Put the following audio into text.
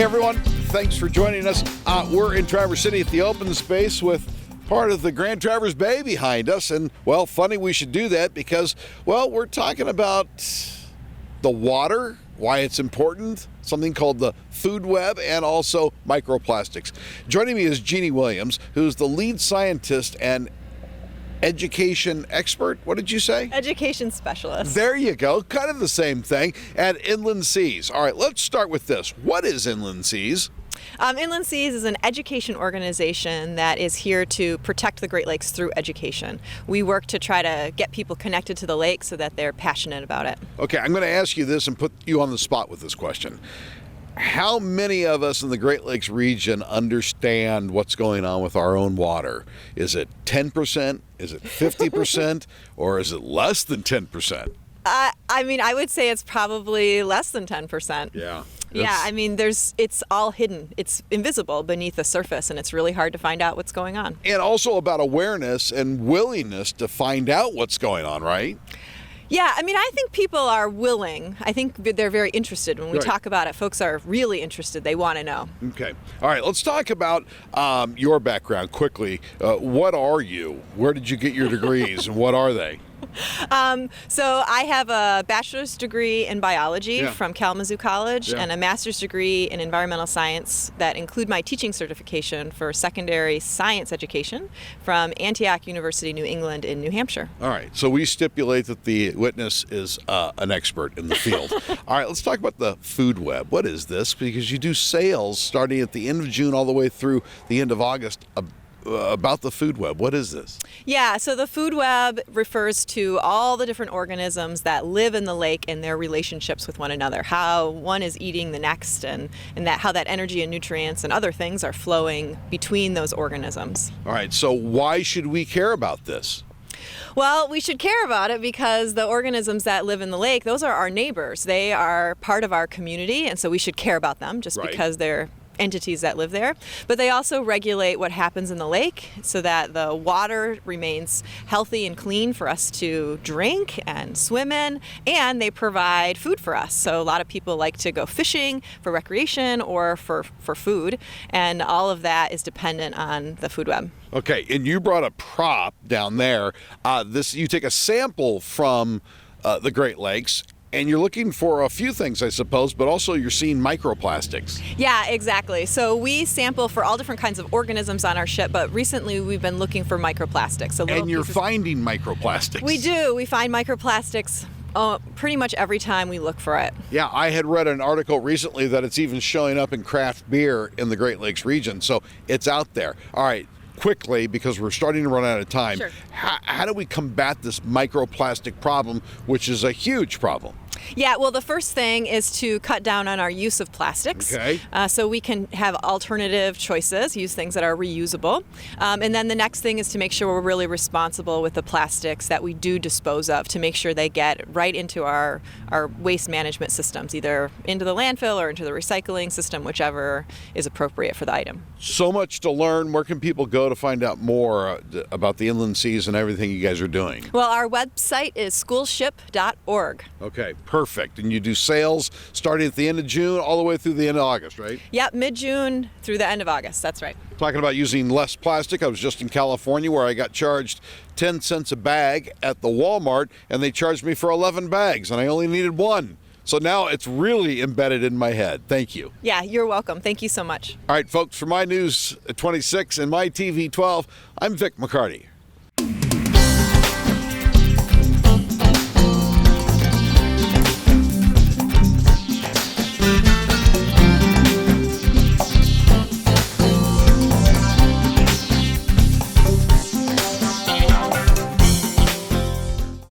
everyone. Thanks for joining us. We're in Traverse City at the open space with part of the Grand Traverse Bay behind us. And, well, funny we should do that because, well, we're talking about the water, why it's important, something called the food web, and also microplastics. Joining me is Jeanie Williams, who's the lead scientist and education expert. What did you say? Education specialist. There you go. Kind of the same thing at Inland Seas. All right, let's start with this. What is Inland Seas? Inland Seas is an education organization that is here to protect the Great Lakes through education. We work to try to get people connected to the lake so that they're passionate about it. Okay, I'm going to ask you this and put you on the spot with this question. How many of us in the Great Lakes region understand what's going on with our own water? Is it 10%? Is it 50%? Or is it less than 10%? I would say it's probably less than 10%. Yeah. Yeah, I mean, it's all hidden. It's invisible beneath the surface, and it's really hard to find out what's going on. And also about awareness and willingness to find out what's going on, right? Yeah, I mean, I think people are willing. I think they're very interested. When we talk about it, folks are really interested. They want to know. Okay. All right, let's talk about your background quickly. What are you? Where did you get your degrees, and what are they? So I have a bachelor's degree in biology from Kalamazoo College and a master's degree in environmental science that include my teaching certification for secondary science education from Antioch University, New England in New Hampshire. All right, so we stipulate that the witness is an expert in the field. All right, let's talk about the food web. What is this? Because you do sales starting at the end of June all the way through the end of August about the food web. What is this? Yeah, so the food web refers to all the different organisms that live in the lake and their relationships with one another, how one is eating the next, and how that energy and nutrients and other things are flowing between those organisms. All right, so why should we care about this? Well, we should care about it because the organisms that live in the lake, those are our neighbors. They are part of our community, and so we should care about them just because they're entities that live there. But they also regulate what happens in the lake so that the water remains healthy and clean for us to drink and swim in, and they provide food for us. So a lot of people like to go fishing for recreation or for food, and all of that is dependent on the food web. Okay, and you brought a prop down there. You take a sample from the Great Lakes, and you're looking for a few things, I suppose, but also you're seeing microplastics. Yeah, exactly. So we sample for all different kinds of organisms on our ship, but recently we've been looking for microplastics. So and you're finding microplastics. We do. We find microplastics pretty much every time we look for it. Yeah, I had read an article recently that it's even showing up in craft beer in the Great Lakes region, so it's out there. All right. Quickly, because we're starting to run out of time, how do we combat this microplastic problem, which is a huge problem? Yeah, well, the first thing is to cut down on our use of plastics. Okay. So we can have alternative choices, use things that are reusable. And then the next thing is to make sure we're really responsible with the plastics that we do dispose of, to make sure they get right into our waste management systems, either into the landfill or into the recycling system, whichever is appropriate for the item. So much to learn. Where can people go to find out more about the Inland Seas and everything you guys are doing? Well, our website is schoolship.org. Okay, perfect. And you do sales starting at the end of June all the way through the end of August, right? Yep, mid-June through the end of August. That's right. Talking about using less plastic, I was just in California where I got charged 10 cents a bag at the Walmart, and they charged me for 11 bags, and I only needed one. So now it's really embedded in my head. Thank you. Yeah, you're welcome. Thank you so much. All right, folks, for my News 26 and my TV 12, I'm Vic McCarty.